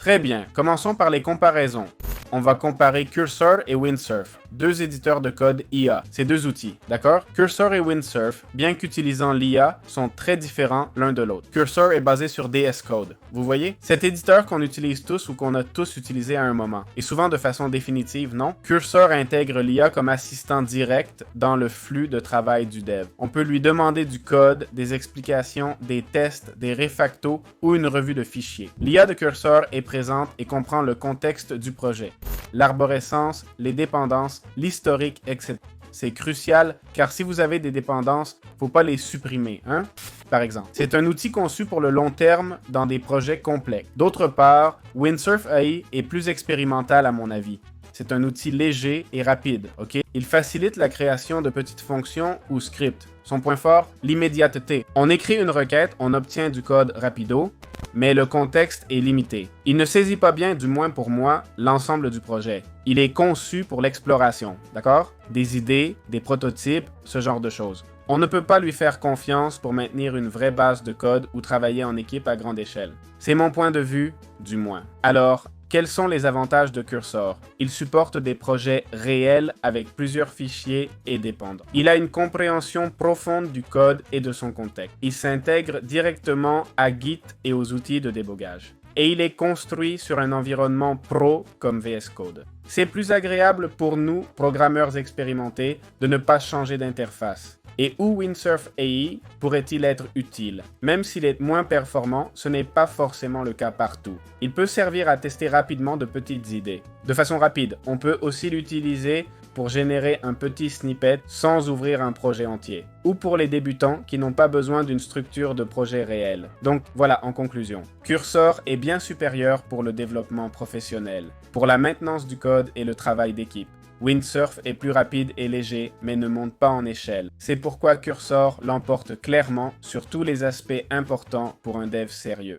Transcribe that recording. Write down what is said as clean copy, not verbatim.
Très bien, commençons par les comparaisons. On va comparer Cursor et Windsurf, deux éditeurs de code IA, ces deux outils, d'accord? Cursor et Windsurf, bien qu'utilisant l'IA, sont très différents l'un de l'autre. Cursor est basé sur VS Code, vous voyez? Cet éditeur qu'on utilise tous ou qu'on a tous utilisé à un moment, et souvent de façon définitive, non? Cursor intègre l'IA comme assistant direct dans le flux de travail du dev. On peut lui demander du code, des explications, des tests, des refactos ou une revue de fichiers. L'IA de Cursor est présente et comprend le contexte du projet, l'arborescence, les dépendances, l'historique, etc. C'est crucial car si vous avez des dépendances, faut pas les supprimer, hein? Par exemple. C'est un outil conçu pour le long terme dans des projets complexes. D'autre part, Windsurf AI est plus expérimental à mon avis. C'est un outil léger et rapide, ok? Il facilite la création de petites fonctions ou scripts. Son point fort, l'immédiateté. On écrit une requête, on obtient du code rapido, mais le contexte est limité. Il ne saisit pas bien, du moins pour moi, l'ensemble du projet. Il est conçu pour l'exploration, d'accord? Des idées, des prototypes, ce genre de choses. On ne peut pas lui faire confiance pour maintenir une vraie base de code ou travailler en équipe à grande échelle. C'est mon point de vue, du moins. Alors, quels sont les avantages de Cursor? Il supporte des projets réels avec plusieurs fichiers et dépendants. Il a une compréhension profonde du code et de son contexte. Il s'intègre directement à Git et aux outils de débogage. Et il est construit sur un environnement pro comme VS Code. C'est plus agréable pour nous, programmeurs expérimentés, de ne pas changer d'interface. Et où Windsurf AI pourrait-il être utile? Même s'il est moins performant, ce n'est pas forcément le cas partout. Il peut servir à tester rapidement de petites idées. De façon rapide, on peut aussi l'utiliser pour générer un petit snippet sans ouvrir un projet entier. Ou pour les débutants qui n'ont pas besoin d'une structure de projet réelle. Donc voilà, en conclusion. Cursor est bien supérieur pour le développement professionnel, pour la maintenance du code et le travail d'équipe. Windsurf est plus rapide et léger, mais ne monte pas en échelle. C'est pourquoi Cursor l'emporte clairement sur tous les aspects importants pour un dev sérieux.